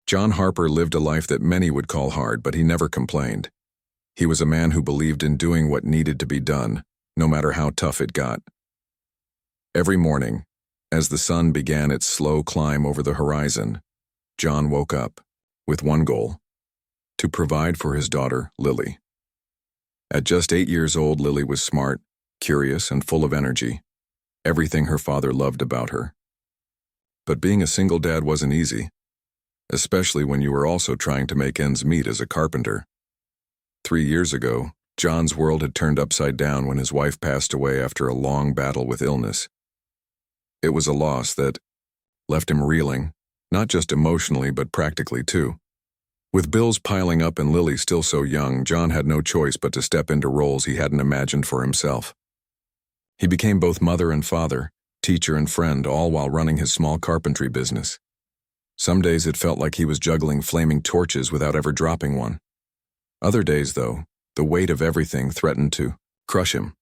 John Harper lived a life that many would call hard, but he never complained. He was a man who believed in doing what needed to be done, no matter how tough it got. Every morning, as the sun began its slow climb over the horizon, John woke up with one goal: to provide for his daughter, Lily. At just 8 years old, Lily was smart, curious, and full of energy, everything her father loved about her. But being a single dad wasn't easy, especially when you were also trying to make ends meet as a carpenter. 3 years ago, John's world had turned upside down when his wife passed away after a long battle with illness. It was a loss that left him reeling, not just emotionally but practically too. With bills piling up and Lily still so young, John had no choice but to step into roles he hadn't imagined for himself. He became both mother and father, teacher and friend, all while running his small carpentry business. Some days it felt like he was juggling flaming torches without ever dropping one. Other days, though, the weight of everything threatened to crush him.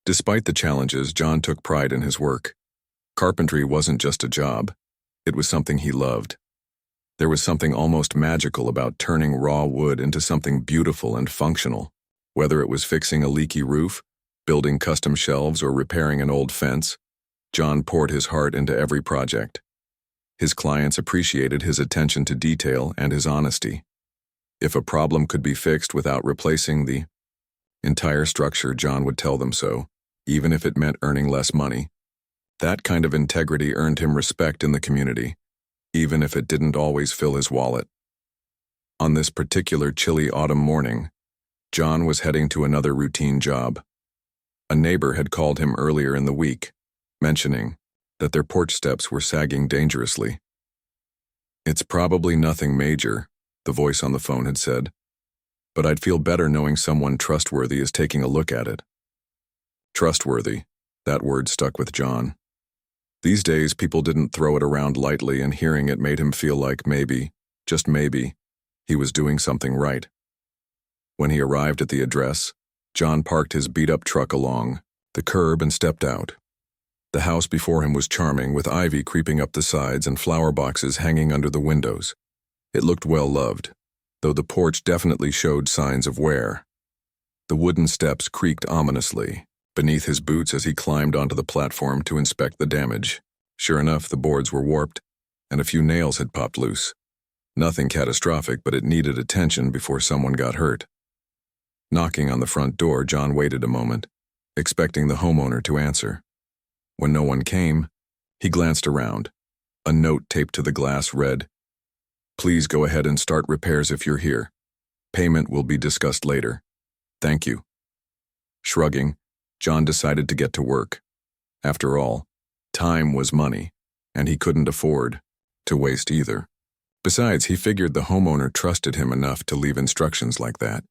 Despite the challenges, John took pride in his work. Carpentry wasn't just a job. It was something he loved. There was something almost magical about turning raw wood into something beautiful and functional. Whether it was fixing a leaky roof, building custom shelves, or repairing an old fence, John poured his heart into every project. His clients appreciated his attention to detail and his honesty. If a problem could be fixed without replacing the entire structure, John would tell them so, even if it meant earning less money. That kind of integrity earned him respect in the community, even if it didn't always fill his wallet. On this particular chilly autumn morning, John was heading to another routine job. A neighbor had called him earlier in the week, mentioning that their porch steps were sagging dangerously. "It's probably nothing major," the voice on the phone had said, "but I'd feel better knowing someone trustworthy is taking a look at it." Trustworthy, that word stuck with John. These days, people didn't throw it around lightly, and hearing it made him feel like maybe, just maybe, he was doing something right. When he arrived at the address, John parked his beat-up truck along the curb and stepped out. The house before him was charming, with ivy creeping up the sides and flower boxes hanging under the windows. It looked well-loved, though the porch definitely showed signs of wear. The wooden steps creaked ominously beneath his boots as he climbed onto the platform to inspect the damage. Sure enough, the boards were warped, and a few nails had popped loose. Nothing catastrophic, but it needed attention before someone got hurt. Knocking on the front door, John waited a moment, expecting the homeowner to answer. When no one came, he glanced around. A note taped to the glass read, "Please go ahead and start repairs if you're here. Payment will be discussed later. Thank you." Shrugging, John decided to get to work. After all, time was money, and he couldn't afford to waste either. Besides, he figured the homeowner trusted him enough to leave instructions like that.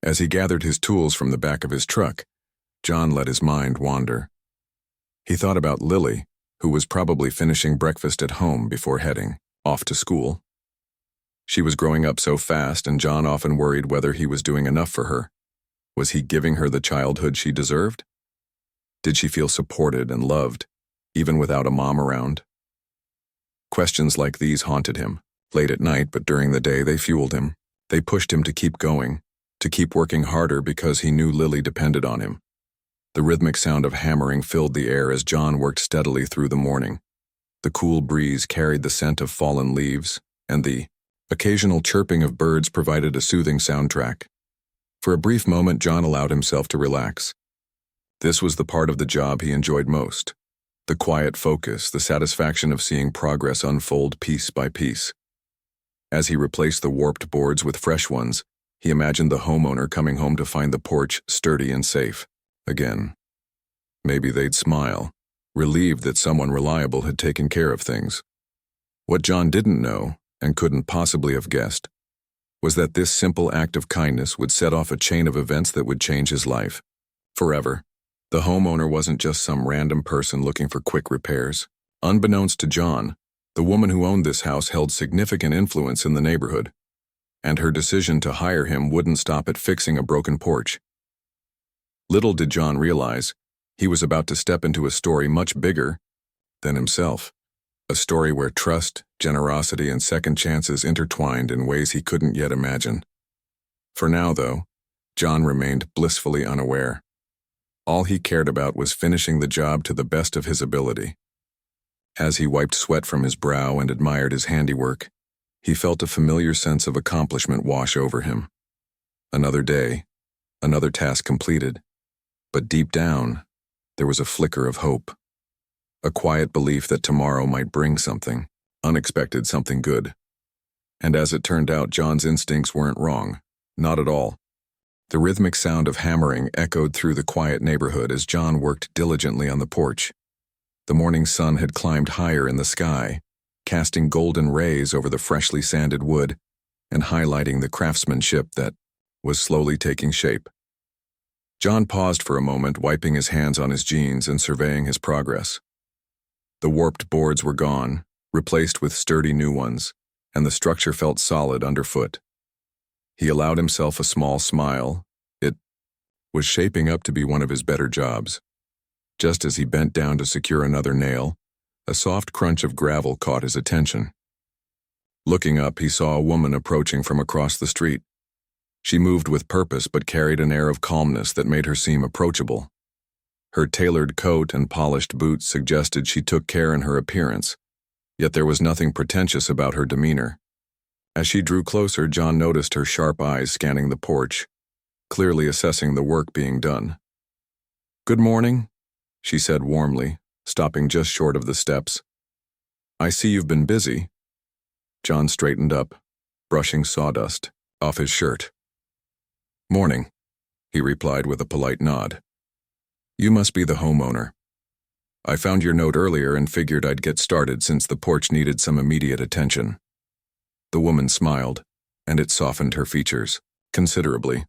As he gathered his tools from the back of his truck, John let his mind wander. He thought about Lily, who was probably finishing breakfast at home before heading off to school. She was growing up so fast, and John often worried whether he was doing enough for her. Was he giving her the childhood she deserved? Did she feel supported and loved, even without a mom around? Questions like these haunted him, late at night, but during the day they fueled him. They pushed him to keep going, to keep working harder because he knew Lily depended on him. The rhythmic sound of hammering filled the air as John worked steadily through the morning. The cool breeze carried the scent of fallen leaves, and the occasional chirping of birds provided a soothing soundtrack. For a brief moment, John allowed himself to relax. This was the part of the job he enjoyed most. The quiet focus, the satisfaction of seeing progress unfold piece by piece. As he replaced the warped boards with fresh ones, he imagined the homeowner coming home to find the porch sturdy and safe again. Maybe they'd smile, relieved that someone reliable had taken care of things. What John didn't know, and couldn't possibly have guessed, was that this simple act of kindness would set off a chain of events that would change his life forever. The homeowner wasn't just some random person looking for quick repairs. Unbeknownst to John, the woman who owned this house held significant influence in the neighborhood, and her decision to hire him wouldn't stop at fixing a broken porch. Little did John realize, he was about to step into a story much bigger than himself. A story where trust, generosity, and second chances intertwined in ways he couldn't yet imagine. For now, though, John remained blissfully unaware. All he cared about was finishing the job to the best of his ability. As he wiped sweat from his brow and admired his handiwork, he felt a familiar sense of accomplishment wash over him. Another day, another task completed. But deep down, there was a flicker of hope. A quiet belief that tomorrow might bring something, unexpected, something good. And as it turned out, John's instincts weren't wrong. Not at all. The rhythmic sound of hammering echoed through the quiet neighborhood as John worked diligently on the porch. The morning sun had climbed higher in the sky, casting golden rays over the freshly sanded wood and highlighting the craftsmanship that was slowly taking shape. John paused for a moment, wiping his hands on his jeans and surveying his progress. The warped boards were gone, replaced with sturdy new ones, and the structure felt solid underfoot. He allowed himself a small smile. It was shaping up to be one of his better jobs. Just as he bent down to secure another nail, a soft crunch of gravel caught his attention. Looking up, he saw a woman approaching from across the street. She moved with purpose but carried an air of calmness that made her seem approachable. Her tailored coat and polished boots suggested she took care in her appearance, yet there was nothing pretentious about her demeanor. As she drew closer, John noticed her sharp eyes scanning the porch, clearly assessing the work being done. "Good morning," she said warmly, stopping just short of the steps. "I see you've been busy." John straightened up, brushing sawdust off his shirt. "Morning," he replied with a polite nod. "You must be the homeowner. I found your note earlier and figured I'd get started since the porch needed some immediate attention." The woman smiled, and it softened her features considerably.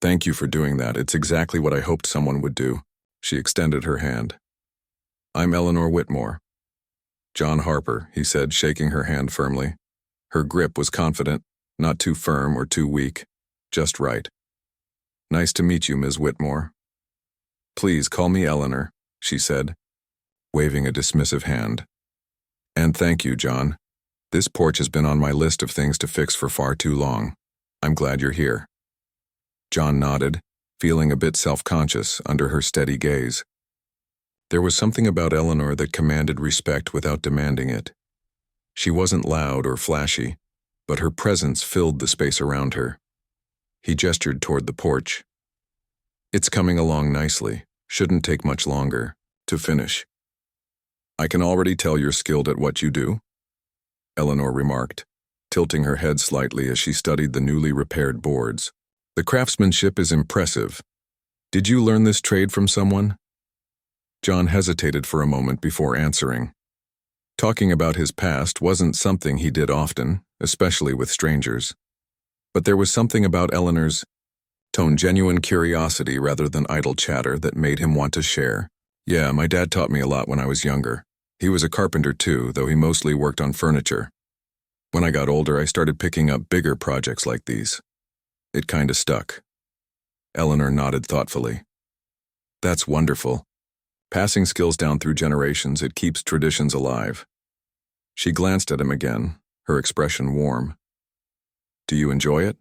"Thank you for doing that. It's exactly what I hoped someone would do." She extended her hand. "I'm Eleanor Whitmore." "John Harper," he said, shaking her hand firmly. Her grip was confident, not too firm or too weak, just right. "Nice to meet you, Ms. Whitmore." "Please call me Eleanor," she said, waving a dismissive hand. "And thank you, John. This porch has been on my list of things to fix for far too long. I'm glad you're here." John nodded, feeling a bit self-conscious under her steady gaze. There was something about Eleanor that commanded respect without demanding it. She wasn't loud or flashy, but her presence filled the space around her. He gestured toward the porch. "It's coming along nicely. Shouldn't take much longer to finish." "I can already tell you're skilled at what you do," Eleanor remarked, tilting her head slightly as she studied the newly repaired boards. "The craftsmanship is impressive. Did you learn this trade from someone?" John hesitated for a moment before answering. Talking about his past wasn't something he did often, especially with strangers. But there was something about Eleanor's tone, genuine curiosity rather than idle chatter, that made him want to share. "Yeah, my dad taught me a lot when I was younger. He was a carpenter too, though he mostly worked on furniture. When I got older, I started picking up bigger projects like these. It kinda stuck." Eleanor nodded thoughtfully. "That's wonderful. Passing skills down through generations, it keeps traditions alive." She glanced at him again, her expression warm. "Do you enjoy it?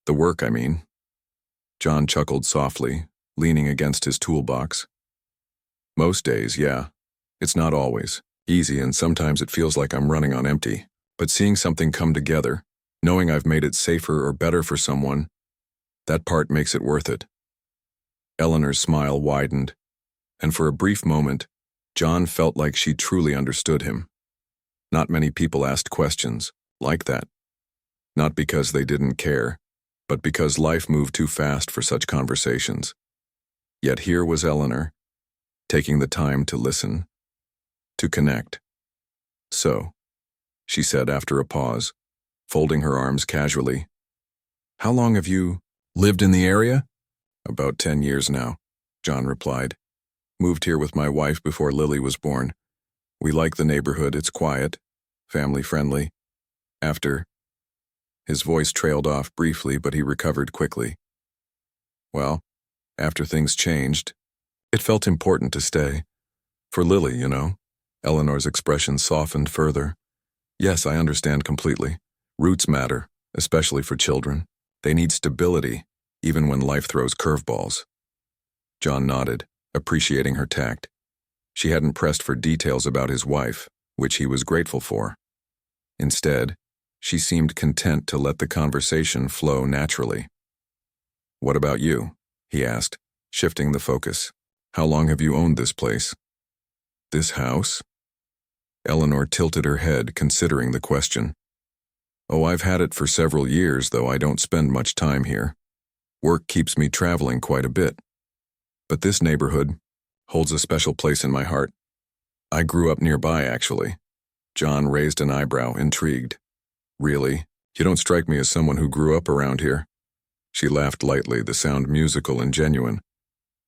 The work, I mean." John chuckled softly, leaning against his toolbox. "Most days, yeah. It's not always easy, and sometimes it feels like I'm running on empty. But seeing something come together, knowing I've made it safer or better for someone, that part makes it worth it." Eleanor's smile widened, and for a brief moment, John felt like she truly understood him. Not many people asked questions like that. Not because they didn't care, but because life moved too fast for such conversations. Yet here was Eleanor, taking the time to listen, to connect. "So," she said after a pause, folding her arms casually, "how long have you lived in the area?" "About 10 years now," John replied. "Moved here with my wife before Lily was born. We like the neighborhood. It's quiet, family-friendly. After..." His voice trailed off briefly, but he recovered quickly. "Well, after things changed, it felt important to stay. For Lily, you know." Eleanor's expression softened further, Yes, I understand completely. Roots matter, especially for children. They need stability, even when life throws curveballs. John nodded, appreciating her tact. She hadn't pressed for details about his wife, which he was grateful for. Instead, she seemed content to let the conversation flow naturally. "What about you?" he asked, shifting the focus. "How long have you owned this place?" "This house?" Eleanor tilted her head, considering the question. "Oh, I've had it for several years, though I don't spend much time here. Work keeps me traveling quite a bit. But this neighborhood holds a special place in my heart. I grew up nearby, actually." John raised an eyebrow, intrigued. "Really? You don't strike me as someone who grew up around here." She laughed lightly, the sound musical and genuine.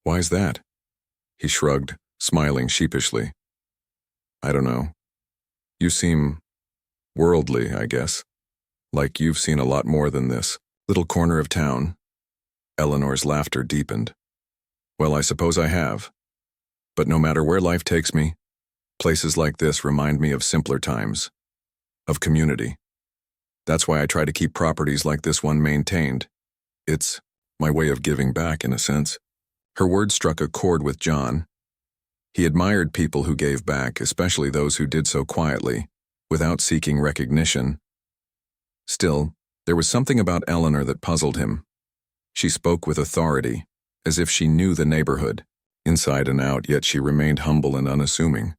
"Why's that?" He shrugged, smiling sheepishly. "I don't know. You seem worldly, I guess. Like you've seen a lot more than this little corner of town." Eleanor's laughter deepened. "Well, I suppose I have. But no matter where life takes me, places like this remind me of simpler times, of community. That's why I try to keep properties like this one maintained. It's my way of giving back, in a sense." Her words struck a chord with John. He admired people who gave back, especially those who did so quietly, without seeking recognition. Still, there was something about Eleanor that puzzled him. She spoke with authority, as if she knew the neighborhood, inside and out, yet she remained humble and unassuming.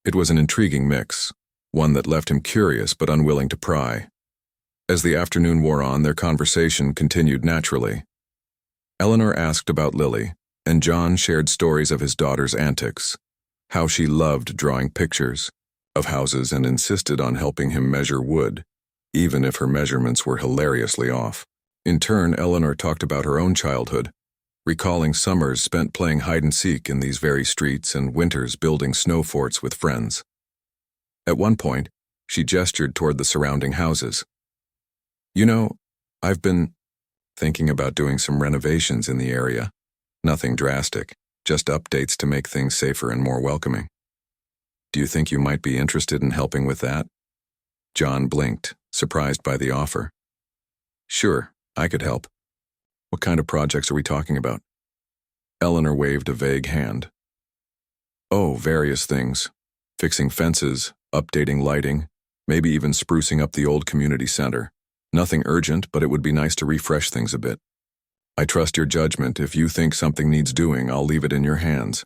It was an intriguing mix, one that left him curious but unwilling to pry. As the afternoon wore on, their conversation continued naturally. Eleanor asked about Lily, and John shared stories of his daughter's antics, how she loved drawing pictures of houses and insisted on helping him measure wood, even if her measurements were hilariously off. In turn, Eleanor talked about her own childhood, recalling summers spent playing hide-and-seek in these very streets and winters building snow forts with friends. At one point, she gestured toward the surrounding houses. "You know, I've been thinking about doing some renovations in the area. Nothing drastic, just updates to make things safer and more welcoming. Do you think you might be interested in helping with that?" John blinked, surprised by the offer. "Sure, I could help. What kind of projects are we talking about?" Eleanor waved a vague hand. "Oh, various things. Fixing fences, updating lighting, maybe even sprucing up the old community center. Nothing urgent, but it would be nice to refresh things a bit. I trust your judgment. If you think something needs doing, I'll leave it in your hands."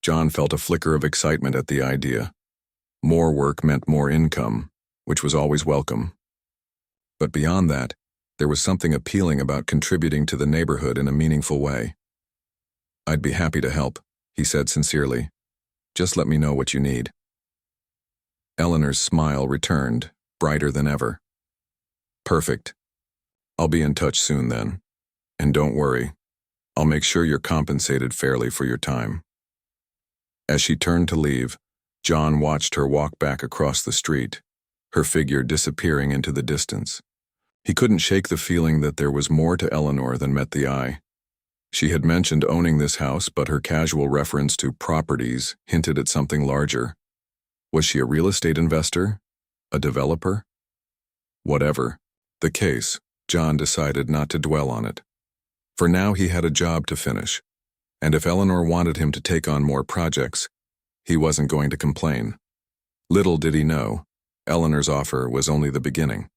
John felt a flicker of excitement at the idea. More work meant more income, which was always welcome. But beyond that, there was something appealing about contributing to the neighborhood in a meaningful way. "I'd be happy to help," he said sincerely. "Just let me know what you need." Eleanor's smile returned, brighter than ever. "Perfect. I'll be in touch soon then. And don't worry, I'll make sure you're compensated fairly for your time." As she turned to leave, John watched her walk back across the street, her figure disappearing into the distance. He couldn't shake the feeling that there was more to Eleanor than met the eye. She had mentioned owning this house, but her casual reference to properties hinted at something larger. Was she a real estate investor? A developer? Whatever the case, John decided not to dwell on it. For now, he had a job to finish, and if Eleanor wanted him to take on more projects, he wasn't going to complain. Little did he know, Eleanor's offer was only the beginning.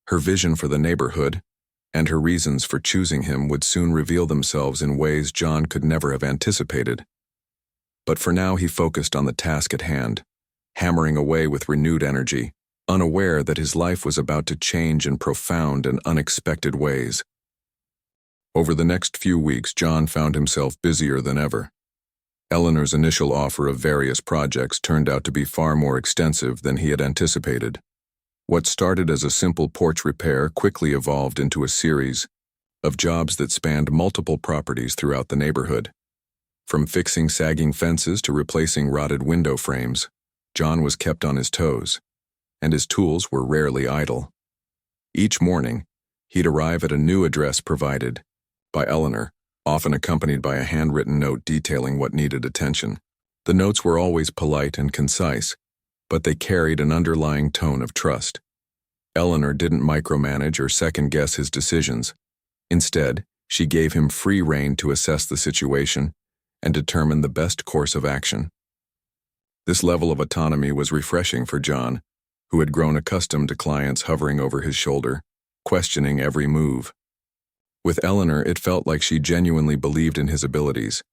Her vision for the neighborhood and her reasons for choosing him would soon reveal themselves in ways John could never have anticipated. But for now, he focused on the task at hand, hammering away with renewed energy, unaware that his life was about to change in profound and unexpected ways. Over the next few weeks, John found himself busier than ever. Eleanor's initial offer of various projects turned out to be far more extensive than he had anticipated. What started as a simple porch repair quickly evolved into a series of jobs that spanned multiple properties throughout the neighborhood. From fixing sagging fences to replacing rotted window frames, John was kept on his toes, and his tools were rarely idle. Each morning, he'd arrive at a new address provided by Eleanor, often accompanied by a handwritten note detailing what needed attention. The notes were always polite and concise, but they carried an underlying tone of trust. Eleanor didn't micromanage or second-guess his decisions. Instead, she gave him free rein to assess the situation and determine the best course of action. This level of autonomy was refreshing for John, who had grown accustomed to clients hovering over his shoulder, questioning every move. With Eleanor, it felt like she genuinely believed in his abilities,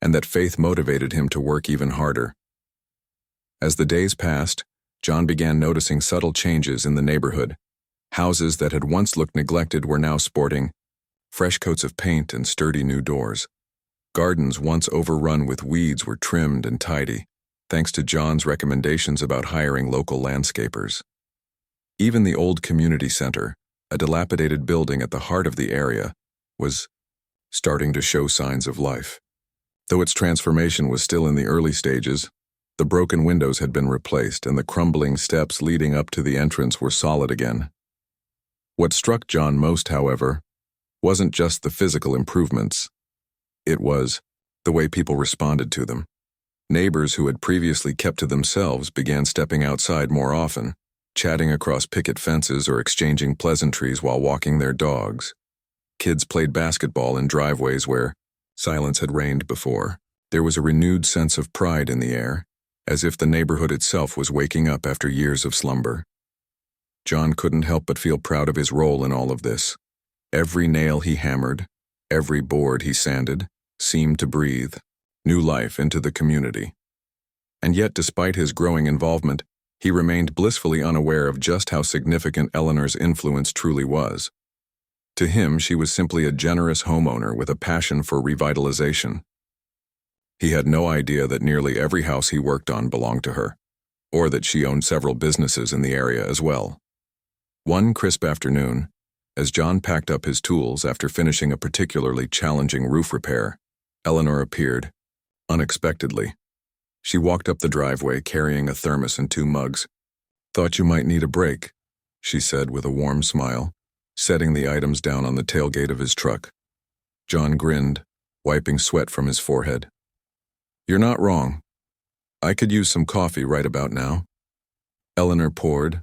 and that faith motivated him to work even harder. As the days passed, John began noticing subtle changes in the neighborhood. Houses that had once looked neglected were now sporting fresh coats of paint and sturdy new doors. Gardens once overrun with weeds were trimmed and tidy, thanks to John's recommendations about hiring local landscapers. Even the old community center, a dilapidated building at the heart of the area, was starting to show signs of life. Though its transformation was still in the early stages, the broken windows had been replaced and the crumbling steps leading up to the entrance were solid again. What struck John most, however, wasn't just the physical improvements. It was the way people responded to them. Neighbors who had previously kept to themselves began stepping outside more often, chatting across picket fences or exchanging pleasantries while walking their dogs. Kids played basketball in driveways where silence had reigned before. There was a renewed sense of pride in the air, as if the neighborhood itself was waking up after years of slumber. John couldn't help but feel proud of his role in all of this. Every nail he hammered, every board he sanded, seemed to breathe new life into the community. And yet, despite his growing involvement, he remained blissfully unaware of just how significant Eleanor's influence truly was. To him, she was simply a generous homeowner with a passion for revitalization. He had no idea that nearly every house he worked on belonged to her, or that she owned several businesses in the area as well. One crisp afternoon, as John packed up his tools after finishing a particularly challenging roof repair, Eleanor appeared, unexpectedly. She walked up the driveway carrying a thermos and 2 mugs. "Thought you might need a break," she said with a warm smile, setting the items down on the tailgate of his truck. John grinned, wiping sweat from his forehead. "You're not wrong. I could use some coffee right about now." Eleanor poured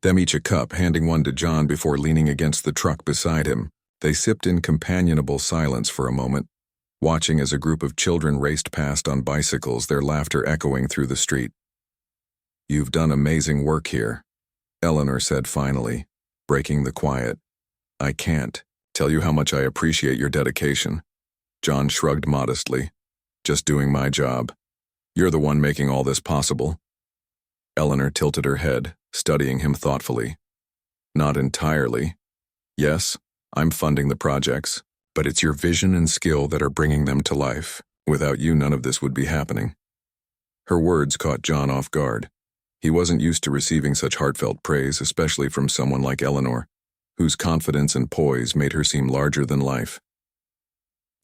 them each a cup, handing one to John before leaning against the truck beside him. They sipped in companionable silence for a moment, watching as a group of children raced past on bicycles, their laughter echoing through the street. "You've done amazing work here," Eleanor said finally, breaking the quiet. "I can't tell you how much I appreciate your dedication." John shrugged modestly. "Just doing my job. You're the one making all this possible." Eleanor tilted her head, studying him thoughtfully. "Not entirely. Yes, I'm funding the projects, but it's your vision and skill that are bringing them to life. Without you, none of this would be happening." Her words caught John off guard. He wasn't used to receiving such heartfelt praise, especially from someone like Eleanor, whose confidence and poise made her seem larger than life.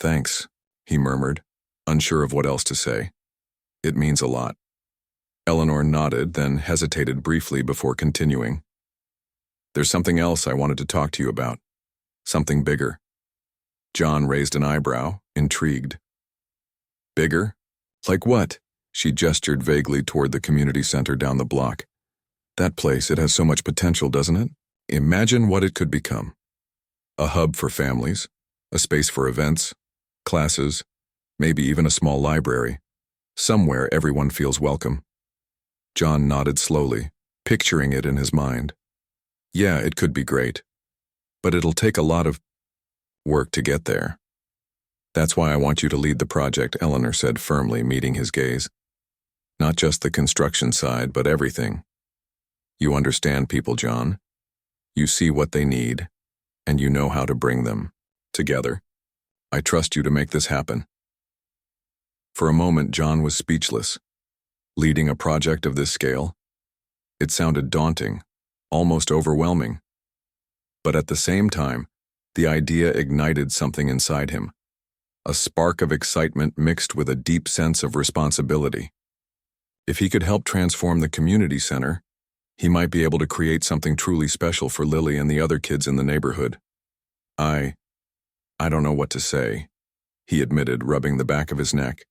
"Thanks," he murmured, unsure of what else to say. "It means a lot." Eleanor nodded, then hesitated briefly before continuing. "There's something else I wanted to talk to you about. Something bigger." John raised an eyebrow, intrigued. "Bigger? Like what?" She gestured vaguely toward the community center down the block. "That place, it has so much potential, doesn't it? Imagine what it could become. A hub for families, a space for events, classes, maybe even a small library. Somewhere everyone feels welcome." John nodded slowly, picturing it in his mind. "Yeah, it could be great. But it'll take a lot of work to get there. That's why I want you to lead the project," Eleanor said firmly, meeting his gaze. "Not just the construction side, but everything. You understand people, John. You see what they need, and you know how to bring them together. I trust you to make this happen." For a moment, John was speechless. Leading a project of this scale? It sounded daunting, almost overwhelming. But at the same time, the idea ignited something inside him, a spark of excitement mixed with a deep sense of responsibility. If he could help transform the community center, he might be able to create something truly special for Lily and the other kids in the neighborhood. I don't know what to say," he admitted, rubbing the back of his neck.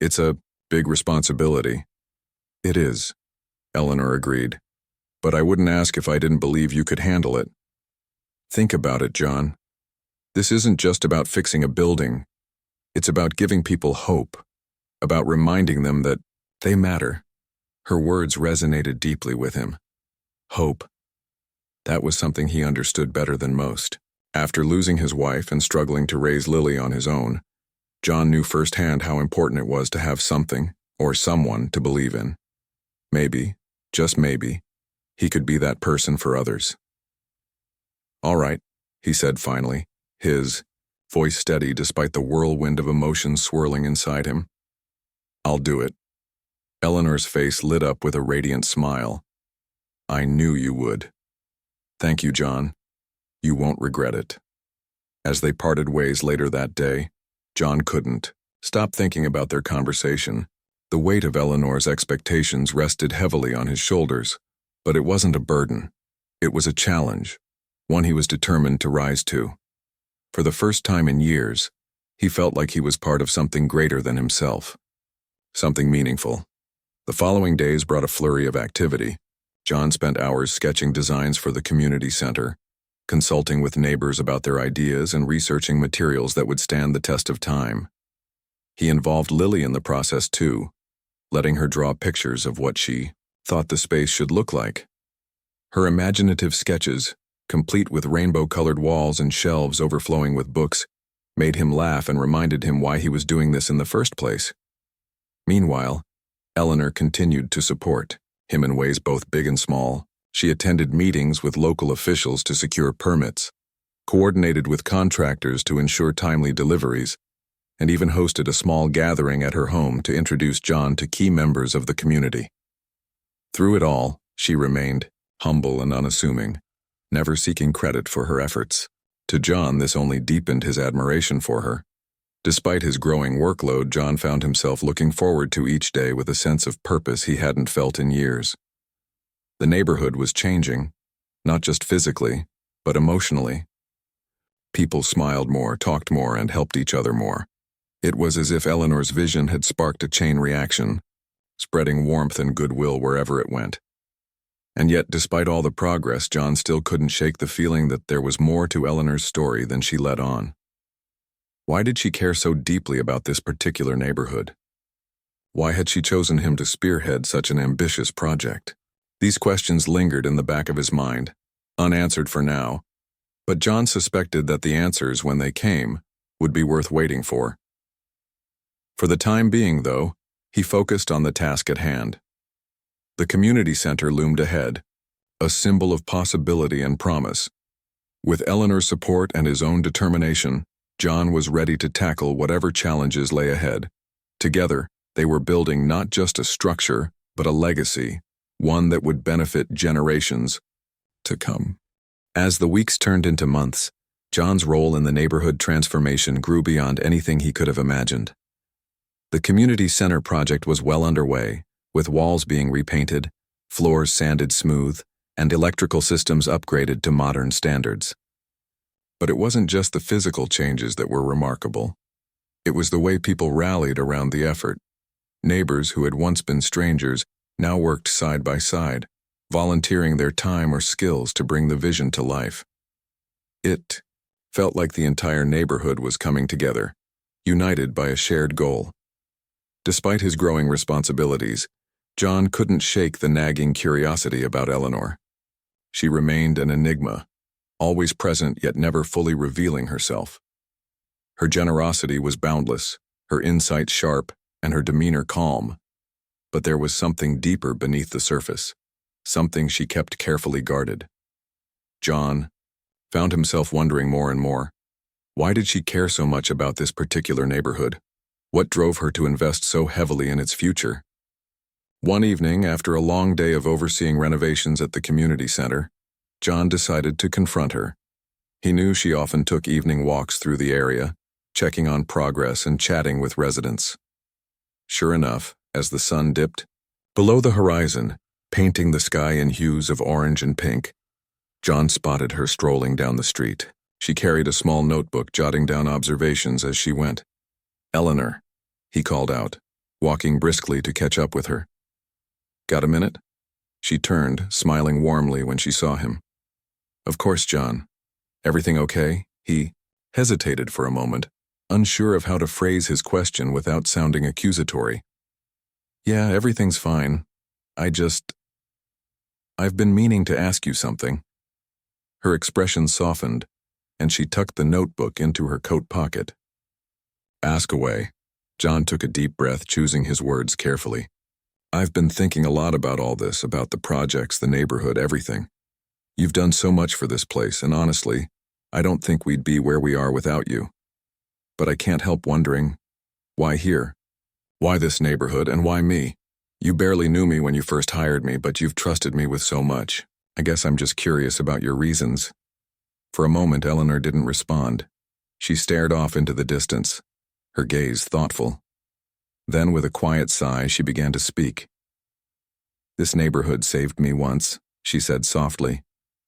"It's a big responsibility." "It is. Eleanor agreed. "But I wouldn't ask if I didn't believe you could handle it." "Think about it, John. This isn't just about fixing a building. It's about giving people hope, about reminding them that they matter." Her words resonated deeply with him. Hope. That was something he understood better than most. After losing his wife and struggling to raise Lily on his own, John knew firsthand how important it was to have something, or someone, to believe in. Maybe, just maybe, he could be that person for others. "All right," he said finally, his voice steady despite the whirlwind of emotions swirling inside him. "I'll do it." Eleanor's face lit up with a radiant smile. "I knew you would." "Thank you, John. You won't regret it." As they parted ways later that day, John couldn't stop thinking about their conversation. The weight of Eleanor's expectations rested heavily on his shoulders, but it wasn't a burden. It was a challenge, one he was determined to rise to. For the first time in years, he felt like he was part of something greater than himself. Something meaningful. The following days brought a flurry of activity. John spent hours sketching designs for the community center, consulting with neighbors about their ideas and researching materials that would stand the test of time. He involved Lily in the process too, letting her draw pictures of what she thought the space should look like. Her imaginative sketches, complete with rainbow-colored walls and shelves overflowing with books, made him laugh and reminded him why he was doing this in the first place. Meanwhile, Eleanor continued to support him in ways both big and small. She attended meetings with local officials to secure permits, coordinated with contractors to ensure timely deliveries, and even hosted a small gathering at her home to introduce John to key members of the community. Through it all, she remained humble and unassuming, never seeking credit for her efforts. To John, this only deepened his admiration for her. Despite his growing workload, John found himself looking forward to each day with a sense of purpose he hadn't felt in years. The neighborhood was changing, not just physically, but emotionally. People smiled more, talked more, and helped each other more. It was as if Eleanor's vision had sparked a chain reaction, spreading warmth and goodwill wherever it went. And yet, despite all the progress, John still couldn't shake the feeling that there was more to Eleanor's story than she let on. Why did she care so deeply about this particular neighborhood? Why had she chosen him to spearhead such an ambitious project? These questions lingered in the back of his mind, unanswered for now, but John suspected that the answers, when they came, would be worth waiting for. For the time being, though, he focused on the task at hand. The community center loomed ahead, a symbol of possibility and promise. With Eleanor's support and his own determination, John was ready to tackle whatever challenges lay ahead. Together, they were building not just a structure, but a legacy, one that would benefit generations to come. As the weeks turned into months, John's role in the neighborhood transformation grew beyond anything he could have imagined. The community center project was well underway, with walls being repainted, floors sanded smooth, and electrical systems upgraded to modern standards. But it wasn't just the physical changes that were remarkable. It was the way people rallied around the effort. Neighbors who had once been strangers now worked side by side, volunteering their time or skills to bring the vision to life. It felt like the entire neighborhood was coming together, united by a shared goal. Despite his growing responsibilities, John couldn't shake the nagging curiosity about Eleanor. She remained an enigma, always present yet never fully revealing herself. Her generosity was boundless, her insight sharp, and her demeanor calm. But there was something deeper beneath the surface, something she kept carefully guarded. John found himself wondering more and more, why did she care so much about this particular neighborhood? What drove her to invest so heavily in its future? One evening, after a long day of overseeing renovations at the community center, John decided to confront her. He knew she often took evening walks through the area, checking on progress and chatting with residents. Sure enough, as the sun dipped below the horizon, painting the sky in hues of orange and pink, John spotted her strolling down the street. She carried a small notebook, jotting down observations as she went. "Eleanor," he called out, walking briskly to catch up with her. "Got a minute?" She turned, smiling warmly when she saw him. Of course, John. Everything okay? He hesitated for a moment, unsure of how to phrase his question without sounding accusatory. Yeah, everything's fine. I've been meaning to ask you something. Her expression softened, and she tucked the notebook into her coat pocket. Ask away. John took a deep breath, choosing his words carefully. I've been thinking a lot about all this, about the projects, the neighborhood, everything. You've done so much for this place, and honestly, I don't think we'd be where we are without you. But I can't help wondering, why here? Why this neighborhood, and why me? You barely knew me when you first hired me, but you've trusted me with so much. I guess I'm just curious about your reasons. For a moment, Eleanor didn't respond. She stared off into the distance, her gaze thoughtful. Then, with a quiet sigh, she began to speak. This neighborhood saved me once, she said softly,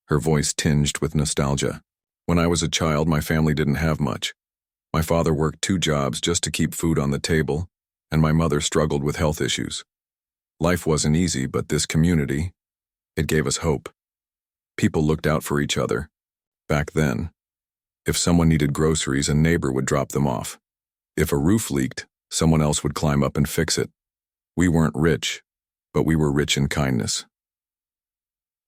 her voice tinged with nostalgia. When I was a child, my family didn't have much. My father worked 2 jobs just to keep food on the table, and my mother struggled with health issues. Life wasn't easy, but this community, it gave us hope. People looked out for each other. Back then, if someone needed groceries, a neighbor would drop them off. If a roof leaked, someone else would climb up and fix it. We weren't rich, but we were rich in kindness.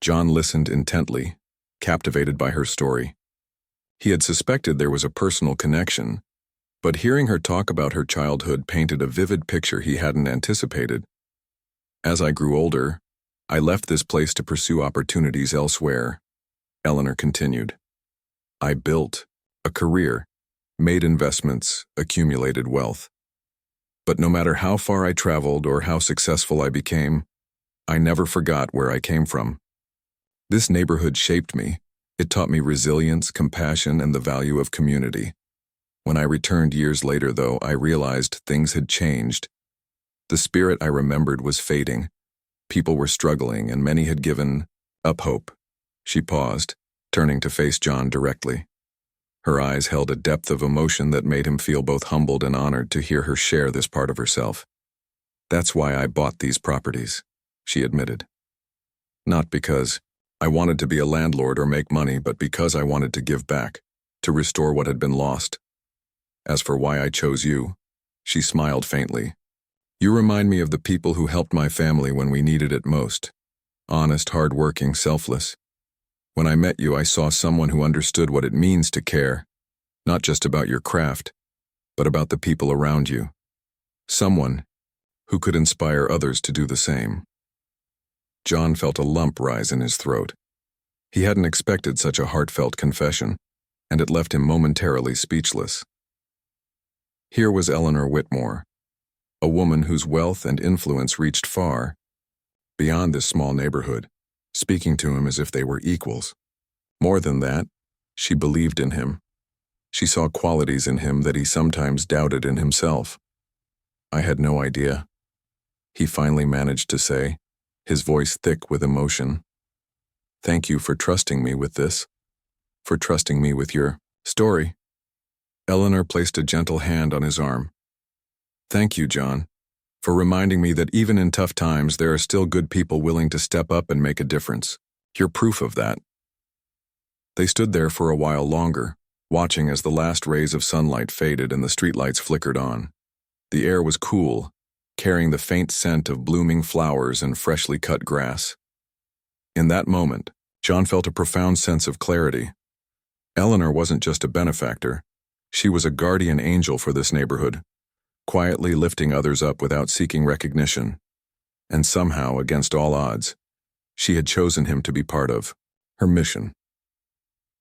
John listened intently, captivated by her story. He had suspected there was a personal connection, but hearing her talk about her childhood painted a vivid picture he hadn't anticipated. As I grew older, I left this place to pursue opportunities elsewhere, Eleanor continued. I built a career, made investments, accumulated wealth. But no matter how far I traveled or how successful I became, I never forgot where I came from. This neighborhood shaped me. It taught me resilience, compassion, and the value of community. When I returned years later, though, I realized things had changed. The spirit I remembered was fading. People were struggling, and many had given up hope. She paused, turning to face John directly. Her eyes held a depth of emotion that made him feel both humbled and honored to hear her share this part of herself. That's why I bought these properties, she admitted. Not because I wanted to be a landlord or make money, but because I wanted to give back, to restore what had been lost. As for why I chose you, she smiled faintly. You remind me of the people who helped my family when we needed it most. Honest, hard-working, selfless. When I met you, I saw someone who understood what it means to care, not just about your craft, but about the people around you. Someone who could inspire others to do the same. John felt a lump rise in his throat. He hadn't expected such a heartfelt confession, and it left him momentarily speechless. Here was Eleanor Whitmore, a woman whose wealth and influence reached far beyond this small neighborhood, speaking to him as if they were equals. More than that, she believed in him. She saw qualities in him that he sometimes doubted in himself. I had no idea, he finally managed to say, his voice thick with emotion. Thank you for trusting me with this, for trusting me with your story. Eleanor placed a gentle hand on his arm. Thank you, John, for reminding me that even in tough times there are still good people willing to step up and make a difference. You're proof of that. They stood there for a while longer, watching as the last rays of sunlight faded and the streetlights flickered on. The air was cool, carrying the faint scent of blooming flowers and freshly cut grass. In that moment, John felt a profound sense of clarity. Eleanor wasn't just a benefactor. She was a guardian angel for this neighborhood, quietly lifting others up without seeking recognition. And somehow, against all odds, she had chosen him to be part of her mission.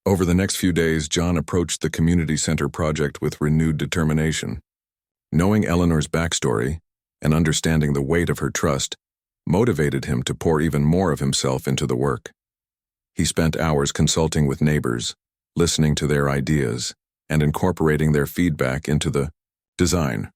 Over the next few days, John approached the community center project with renewed determination. Knowing Eleanor's backstory and understanding the weight of her trust motivated him to pour even more of himself into the work. He spent hours consulting with neighbors, listening to their ideas, and incorporating their feedback into the design.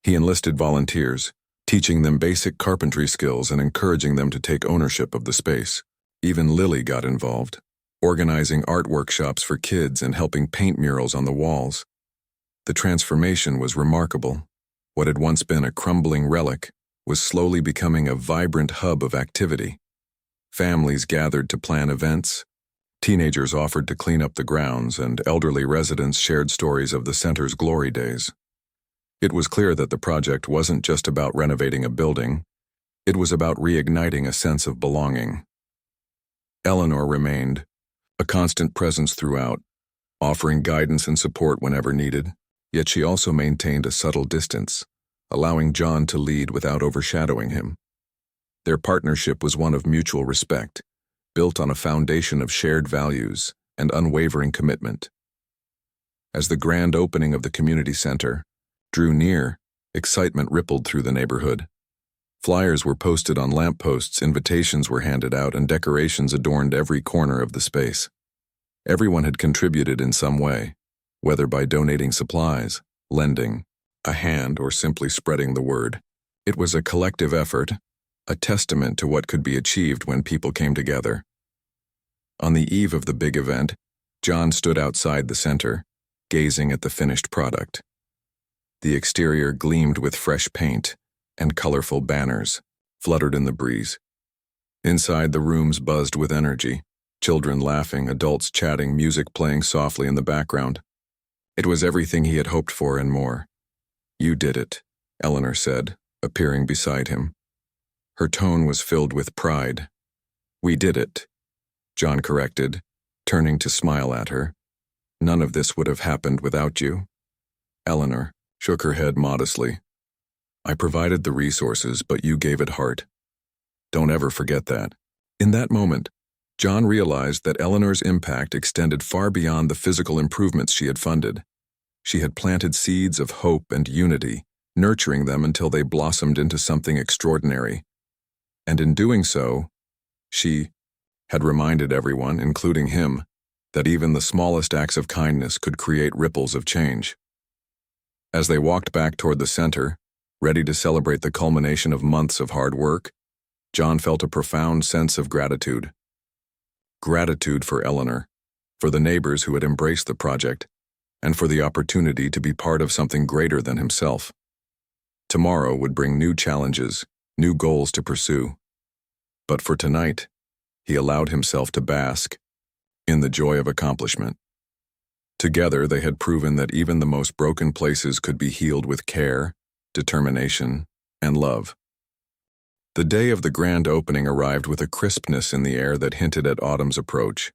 He enlisted volunteers, teaching them basic carpentry skills and encouraging them to take ownership of the space. Even Lily got involved, organizing art workshops for kids and helping paint murals on the walls. The transformation was remarkable. What had once been a crumbling relic was slowly becoming a vibrant hub of activity. Families gathered to plan events. Teenagers offered to clean up the grounds, and elderly residents shared stories of the center's glory days. It was clear that the project wasn't just about renovating a building. It was about reigniting a sense of belonging. Eleanor remained, a constant presence throughout, offering guidance and support whenever needed, yet she also maintained a subtle distance, allowing John to lead without overshadowing him. Their partnership was one of mutual respect, built on a foundation of shared values and unwavering commitment. As the grand opening of the community center drew near, excitement rippled through the neighborhood. Flyers were posted on lampposts, invitations were handed out, and decorations adorned every corner of the space. Everyone had contributed in some way, whether by donating supplies, lending a hand, or simply spreading the word. It was a collective effort, a testament to what could be achieved when people came together. On the eve of the big event, John stood outside the center, gazing at the finished product. The exterior gleamed with fresh paint, and colorful banners fluttered in the breeze. Inside, the rooms buzzed with energy, children laughing, adults chatting, music playing softly in the background. It was everything he had hoped for and more. "You did it," Eleanor said, appearing beside him. Her tone was filled with pride. "We did it," John corrected, turning to smile at her. "None of this would have happened without you." Eleanor shook her head modestly. "I provided the resources, but you gave it heart. Don't ever forget that." In that moment, John realized that Eleanor's impact extended far beyond the physical improvements she had funded. She had planted seeds of hope and unity, nurturing them until they blossomed into something extraordinary. And in doing so, she had reminded everyone, including him, that even the smallest acts of kindness could create ripples of change. As they walked back toward the center, ready to celebrate the culmination of months of hard work, John felt a profound sense of gratitude. Gratitude for Eleanor, for the neighbors who had embraced the project, and for the opportunity to be part of something greater than himself. Tomorrow would bring new challenges, new goals to pursue. But for tonight, he allowed himself to bask in the joy of accomplishment. Together, they had proven that even the most broken places could be healed with care, determination, and love. The day of the grand opening arrived with a crispness in the air that hinted at autumn's approach.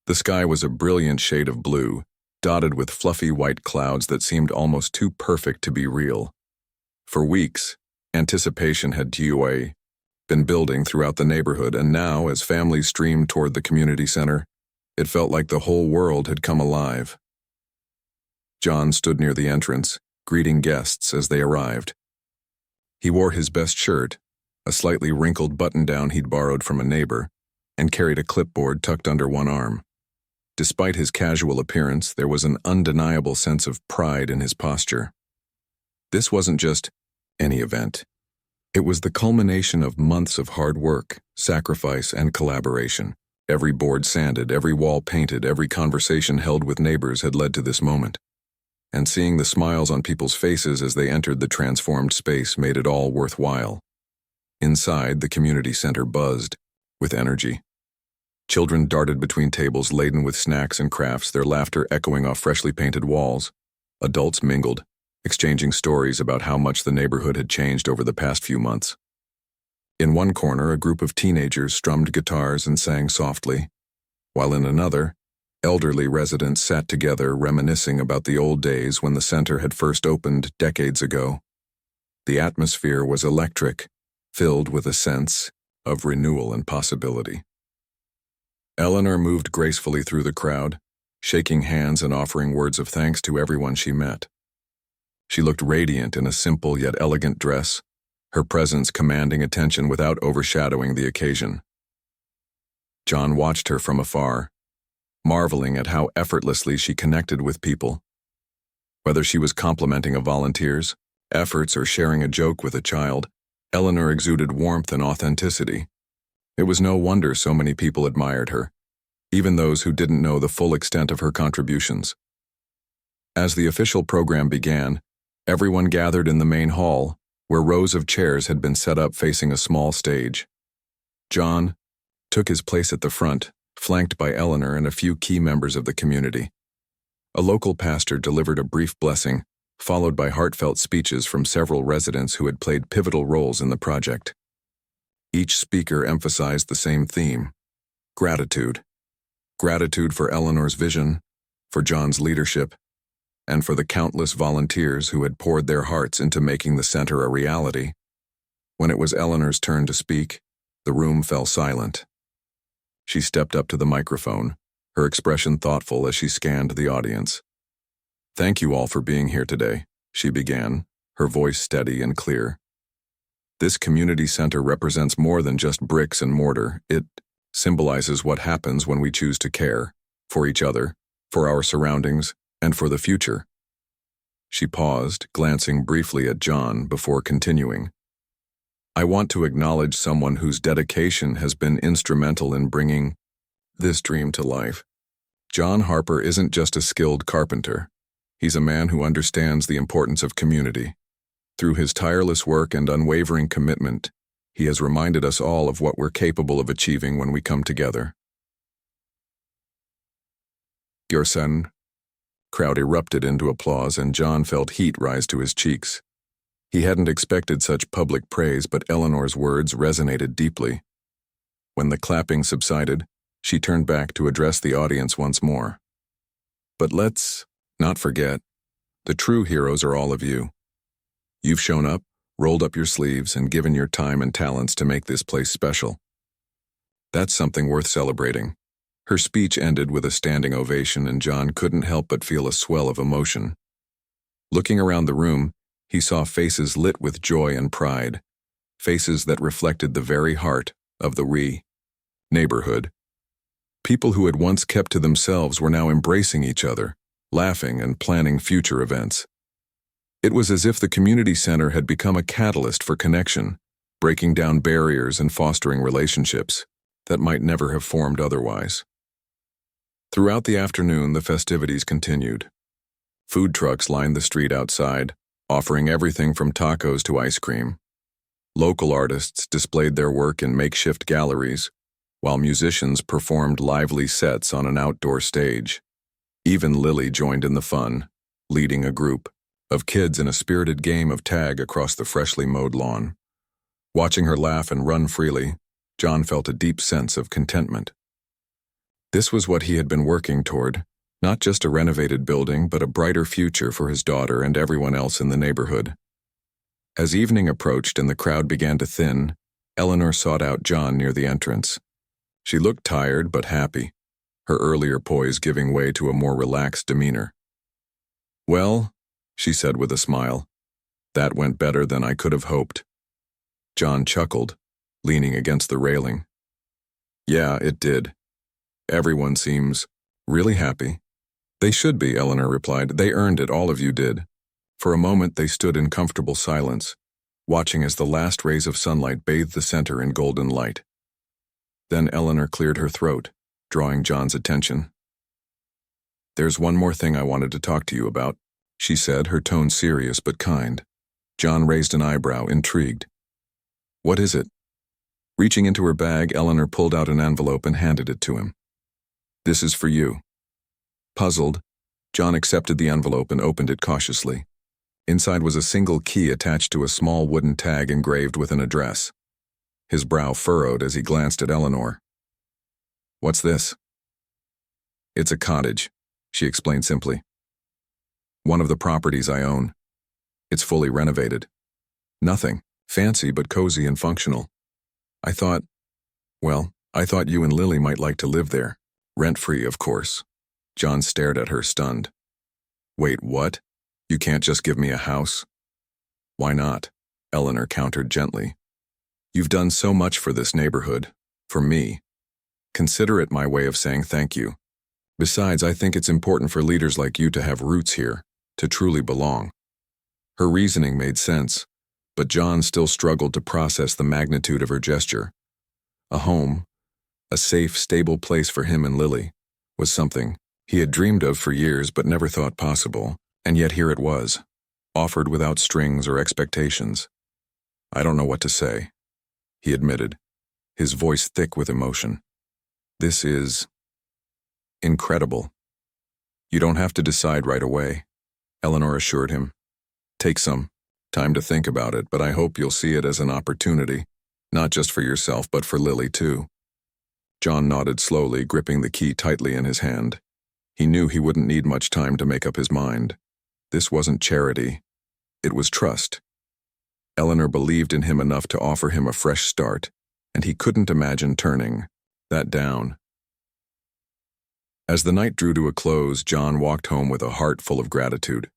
The sky was a brilliant shade of blue, dotted with fluffy white clouds that seemed almost too perfect to be real. For weeks, anticipation had been building throughout the neighborhood, and now, as families streamed toward the community center, it felt like the whole world had come alive. John stood near the entrance, greeting guests as they arrived. He wore his best shirt, a slightly wrinkled button-down he'd borrowed from a neighbor, and carried a clipboard tucked under one arm. Despite his casual appearance, there was an undeniable sense of pride in his posture. This wasn't just any event. It was the culmination of months of hard work, sacrifice, and collaboration. Every board sanded, every wall painted, every conversation held with neighbors had led to this moment. And seeing the smiles on people's faces as they entered the transformed space made it all worthwhile. Inside, the community center buzzed with energy. Children darted between tables laden with snacks and crafts, their laughter echoing off freshly painted walls. Adults mingled, exchanging stories about how much the neighborhood had changed over the past few months. In one corner, a group of teenagers strummed guitars and sang softly, while in another, elderly residents sat together reminiscing about the old days when the center had first opened decades ago. The atmosphere was electric, filled with a sense of renewal and possibility. Eleanor moved gracefully through the crowd, shaking hands and offering words of thanks to everyone she met. She looked radiant in a simple yet elegant dress, her presence commanding attention without overshadowing the occasion. John watched her from afar, marveling at how effortlessly she connected with people. Whether she was complimenting a volunteer's efforts or sharing a joke with a child, Eleanor exuded warmth and authenticity. It was no wonder so many people admired her, even those who didn't know the full extent of her contributions. As the official program began, everyone gathered in the main hall, where rows of chairs had been set up facing a small stage. John took his place at the front, flanked by Eleanor and a few key members of the community. A local pastor delivered a brief blessing, followed by heartfelt speeches from several residents who had played pivotal roles in the project. Each speaker emphasized the same theme: gratitude. Gratitude for Eleanor's vision, for John's leadership, and for the countless volunteers who had poured their hearts into making the center a reality. When it was Eleanor's turn to speak, the room fell silent. She stepped up to the microphone, her expression thoughtful as she scanned the audience. "Thank you all for being here today," she began, her voice steady and clear. "This community center represents more than just bricks and mortar. It symbolizes what happens when we choose to care, for each other, for our surroundings, and for the future." She paused, glancing briefly at John before continuing. "I want to acknowledge someone whose dedication has been instrumental in bringing this dream to life. John Harper isn't just a skilled carpenter. He's a man who understands the importance of community. Through his tireless work and unwavering commitment, he has reminded us all of what we're capable of achieving when we come together." "Your son?" Crowd erupted into applause, and John felt heat rise to his cheeks. He hadn't expected such public praise, but Eleanor's words resonated deeply. When the clapping subsided, she turned back to address the audience once more. "But let's not forget, the true heroes are all of you. You've shown up, rolled up your sleeves, and given your time and talents to make this place special. That's something worth celebrating." Her speech ended with a standing ovation, and John couldn't help but feel a swell of emotion. Looking around the room, he saw faces lit with joy and pride, faces that reflected the very heart of the neighborhood. People who had once kept to themselves were now embracing each other, laughing and planning future events. It was as if the community center had become a catalyst for connection, breaking down barriers and fostering relationships that might never have formed otherwise. Throughout the afternoon, the festivities continued. Food trucks lined the street outside, offering everything from tacos to ice cream. Local artists displayed their work in makeshift galleries, while musicians performed lively sets on an outdoor stage. Even Lily joined in the fun, leading a group of kids in a spirited game of tag across the freshly mowed lawn. Watching her laugh and run freely, John felt a deep sense of contentment. This was what he had been working toward, not just a renovated building, but a brighter future for his daughter and everyone else in the neighborhood. As evening approached and the crowd began to thin, Eleanor sought out John near the entrance. She looked tired but happy, her earlier poise giving way to a more relaxed demeanor. "Well," she said with a smile, "that went better than I could have hoped." John chuckled, leaning against the railing. "Yeah, it did. Everyone seems really happy." "They should be," Eleanor replied. "They earned it, all of you did." For a moment they stood in comfortable silence, watching as the last rays of sunlight bathed the center in golden light. Then Eleanor cleared her throat, drawing John's attention. "There's one more thing I wanted to talk to you about," she said, her tone serious but kind. John raised an eyebrow, intrigued. "What is it?" Reaching into her bag, Eleanor pulled out an envelope and handed it to him. "This is for you." Puzzled, John accepted the envelope and opened it cautiously. Inside was a single key attached to a small wooden tag engraved with an address. His brow furrowed as he glanced at Eleanor. "What's this?" "It's a cottage," she explained simply. "One of the properties I own. It's fully renovated. Nothing fancy but cozy and functional. I thought you and Lily might like to live there. Rent-free, of course." John stared at her, stunned. "Wait, what? You can't just give me a house?" "Why not?" Eleanor countered gently. "You've done so much for this neighborhood, for me. Consider it my way of saying thank you. Besides, I think it's important for leaders like you to have roots here, to truly belong." Her reasoning made sense, but John still struggled to process the magnitude of her gesture. A home, a safe, stable place for him and Lily, was something he had dreamed of for years but never thought possible, and yet here it was, offered without strings or expectations. "I don't know what to say," he admitted, his voice thick with emotion. This is incredible. You don't have to decide right away, Eleanor assured him. Take some time to think about it, but I hope you'll see it as an opportunity, not just for yourself, but for Lily too. John nodded slowly, gripping the key tightly in his hand. He knew he wouldn't need much time to make up his mind. This wasn't charity. It was trust. Eleanor believed in him enough to offer him a fresh start, and he couldn't imagine turning that down. As the night drew to a close, John walked home with a heart full of gratitude.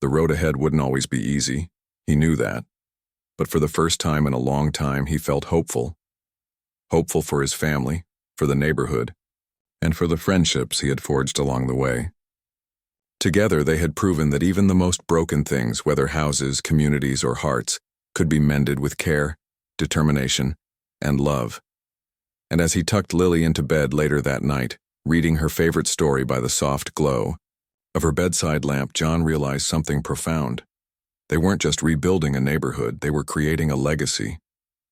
The road ahead wouldn't always be easy, he knew that. But for the first time in a long time, he felt hopeful. Hopeful for his family, for the neighborhood, and for the friendships he had forged along the way. Together, they had proven that even the most broken things, whether houses, communities, or hearts, could be mended with care, determination, and love. And as he tucked Lily into bed later that night, reading her favorite story by the soft glow of her bedside lamp, John realized something profound. They weren't just rebuilding a neighborhood, they were creating a legacy.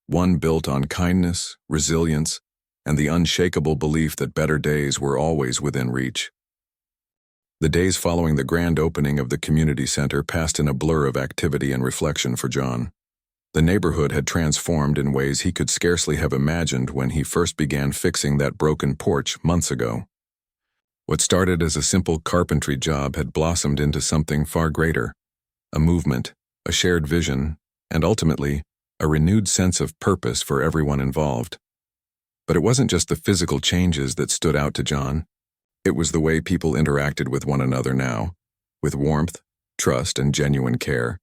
One built on kindness, resilience, and the unshakable belief that better days were always within reach. The days following the grand opening of the community center passed in a blur of activity and reflection for John. The neighborhood had transformed in ways he could scarcely have imagined when he first began fixing that broken porch months ago. What started as a simple carpentry job had blossomed into something far greater, a movement, a shared vision, and ultimately, a renewed sense of purpose for everyone involved. But it wasn't just the physical changes that stood out to John. It was the way people interacted with one another now, with warmth, trust, and genuine care.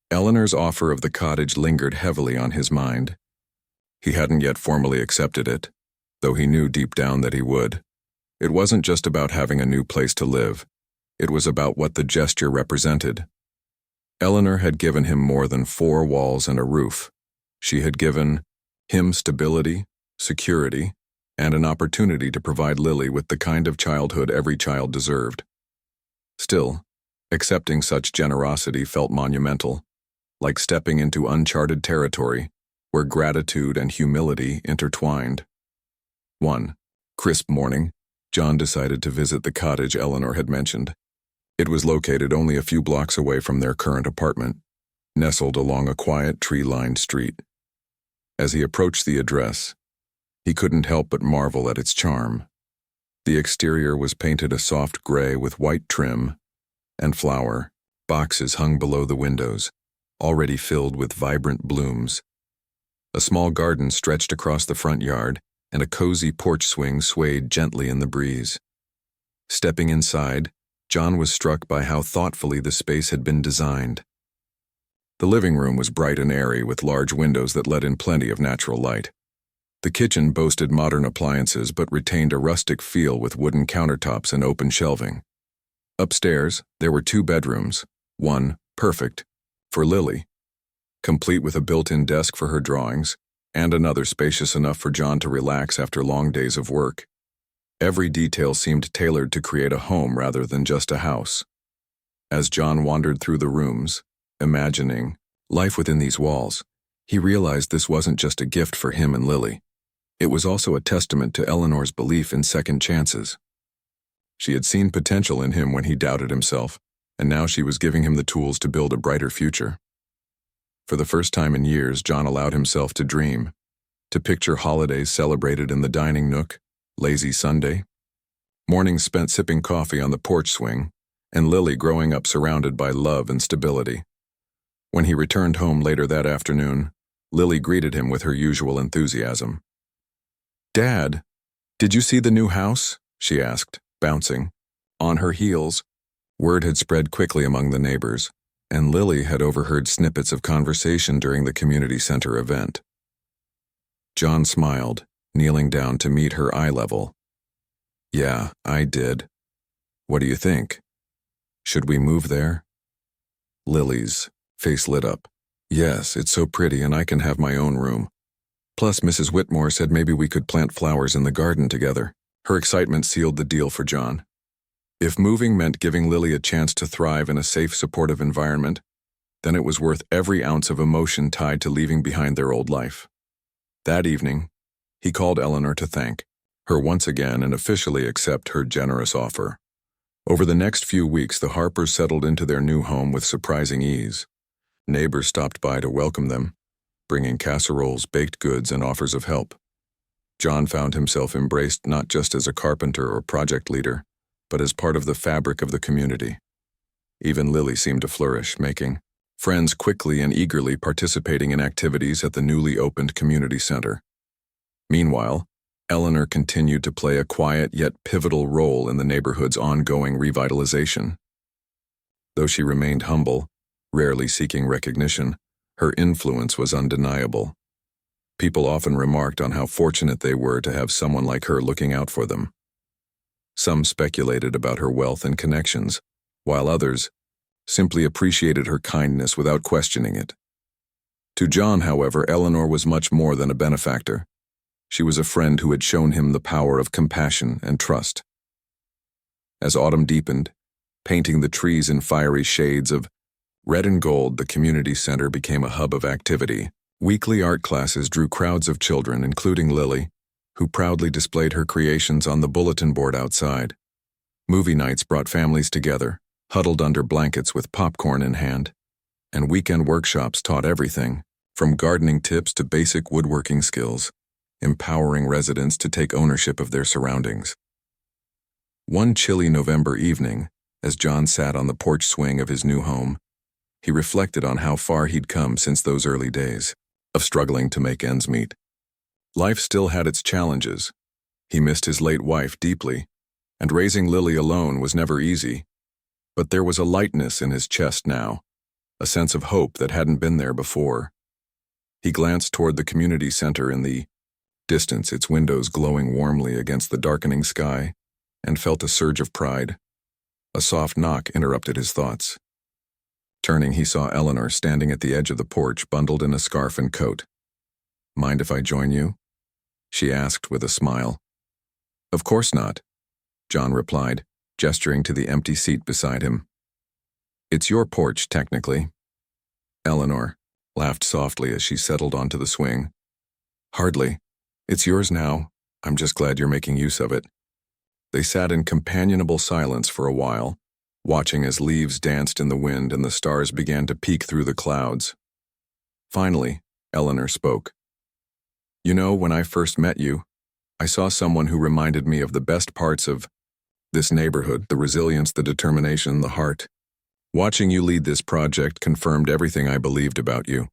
Eleanor's offer of the cottage lingered heavily on his mind. He hadn't yet formally accepted it, though he knew deep down that he would. It wasn't just about having a new place to live. It was about what the gesture represented. Eleanor had given him more than 4 walls and a roof. She had given him stability, security, and an opportunity to provide Lily with the kind of childhood every child deserved. Still, accepting such generosity felt monumental, like stepping into uncharted territory where gratitude and humility intertwined. One crisp morning, John decided to visit the cottage Eleanor had mentioned. It was located only a few blocks away from their current apartment, nestled along a quiet, tree-lined street. As he approached the address, he couldn't help but marvel at its charm. The exterior was painted a soft gray with white trim and flower. Boxes hung below the windows, already filled with vibrant blooms. A small garden stretched across the front yard, and a cozy porch swing swayed gently in the breeze. Stepping inside, John was struck by how thoughtfully the space had been designed. The living room was bright and airy, with large windows that let in plenty of natural light. The kitchen boasted modern appliances but retained a rustic feel with wooden countertops and open shelving. Upstairs, there were 2 bedrooms, one, perfect, for Lily, complete with a built-in desk for her drawings, and another spacious enough for John to relax after long days of work. Every detail seemed tailored to create a home rather than just a house. As John wandered through the rooms, imagining life within these walls, he realized this wasn't just a gift for him and Lily. It was also a testament to Eleanor's belief in second chances. She had seen potential in him when he doubted himself, and now she was giving him the tools to build a brighter future. For the first time in years, John allowed himself to dream, to picture holidays celebrated in the dining nook, lazy Sunday, mornings spent sipping coffee on the porch swing, and Lily growing up surrounded by love and stability. When he returned home later that afternoon, Lily greeted him with her usual enthusiasm. "Dad, did you see the new house?" she asked, bouncing. On her heels, word had spread quickly among the neighbors, and Lily had overheard snippets of conversation during the community center event. John smiled, kneeling down to meet her eye level. "Yeah, I did. What do you think? Should we move there?" Lily's face lit up. "Yes, it's so pretty and I can have my own room. Plus, Mrs. Whitmore said maybe we could plant flowers in the garden together." Her excitement sealed the deal for John. If moving meant giving Lily a chance to thrive in a safe, supportive environment, then it was worth every ounce of emotion tied to leaving behind their old life. That evening, He called Eleanor to thank her once again and officially accept her generous offer. Over the next few weeks, the Harpers settled into their new home with surprising ease. Neighbors stopped by to welcome them, bringing casseroles, baked goods, and offers of help. John found himself embraced not just as a carpenter or project leader, but as part of the fabric of the community. Even Lily seemed to flourish, making friends quickly and eagerly participating in activities at the newly opened community center. Meanwhile, Eleanor continued to play a quiet yet pivotal role in the neighborhood's ongoing revitalization. Though she remained humble, rarely seeking recognition, her influence was undeniable. People often remarked on how fortunate they were to have someone like her looking out for them. Some speculated about her wealth and connections, while others simply appreciated her kindness without questioning it. To John, however, Eleanor was much more than a benefactor. She was a friend who had shown him the power of compassion and trust. As autumn deepened, painting the trees in fiery shades of red and gold, the community center became a hub of activity. Weekly art classes drew crowds of children, including Lily, who proudly displayed her creations on the bulletin board outside. Movie nights brought families together, huddled under blankets with popcorn in hand, and weekend workshops taught everything, from gardening tips to basic woodworking skills, empowering residents to take ownership of their surroundings. One chilly November evening, as John sat on the porch swing of his new home, he reflected on how far he'd come since those early days of struggling to make ends meet. Life still had its challenges. He missed his late wife deeply, and raising Lily alone was never easy. But there was a lightness in his chest now, a sense of hope that hadn't been there before. He glanced toward the community center in the distance, its windows glowing warmly against the darkening sky, and felt a surge of pride. A soft knock interrupted his thoughts. Turning, he saw Eleanor standing at the edge of the porch, bundled in a scarf and coat. "Mind if I join you?" she asked with a smile. "Of course not," John replied, gesturing to the empty seat beside him. "It's your porch, technically." Eleanor laughed softly as she settled onto the swing. "Hardly. It's yours now. I'm just glad you're making use of it." They sat in companionable silence for a while, watching as leaves danced in the wind and the stars began to peek through the clouds. Finally, Eleanor spoke. "You know, when I first met you, I saw someone who reminded me of the best parts of this neighborhood, the resilience, the determination, the heart. Watching you lead this project confirmed everything I believed about you."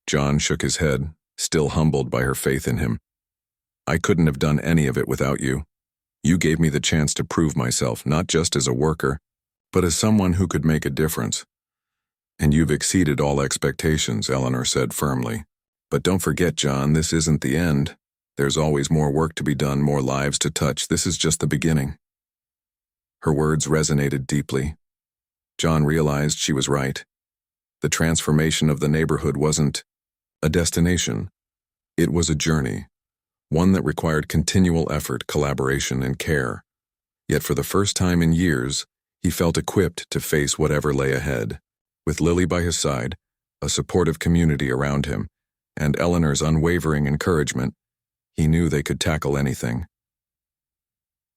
John shook his head, still humbled by her faith in him. "I couldn't have done any of it without you. You gave me the chance to prove myself, not just as a worker, but as someone who could make a difference." "And you've exceeded all expectations," Eleanor said firmly. "But don't forget, John, this isn't the end. There's always more work to be done, more lives to touch. This is just the beginning." Her words resonated deeply. John realized she was right. The transformation of the neighborhood wasn't a destination. It was a journey, one that required continual effort, collaboration, and care. Yet for the first time in years, he felt equipped to face whatever lay ahead. With Lily by his side, a supportive community around him, and Eleanor's unwavering encouragement, he knew they could tackle anything.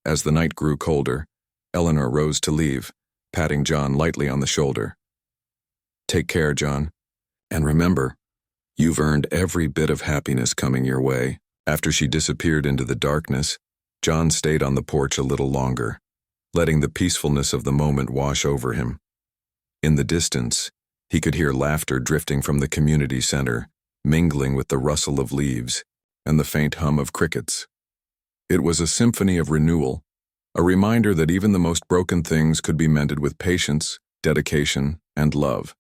As the night grew colder, Eleanor rose to leave, patting John lightly on the shoulder. "Take care, John. And remember, you've earned every bit of happiness coming your way." After she disappeared into the darkness, John stayed on the porch a little longer, letting the peacefulness of the moment wash over him. In the distance, he could hear laughter drifting from the community center, mingling with the rustle of leaves and the faint hum of crickets. It was a symphony of renewal, a reminder that even the most broken things could be mended with patience, dedication, and love.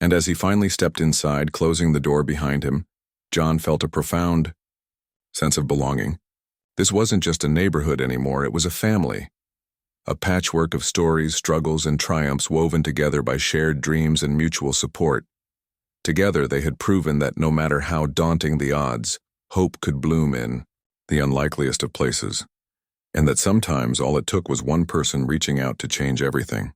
And as he finally stepped inside, closing the door behind him, John felt a profound sense of belonging. This wasn't just a neighborhood anymore, it was a family. A patchwork of stories, struggles, and triumphs woven together by shared dreams and mutual support. Together they had proven that no matter how daunting the odds, hope could bloom in the unlikeliest of places, and that sometimes all it took was one person reaching out to change everything.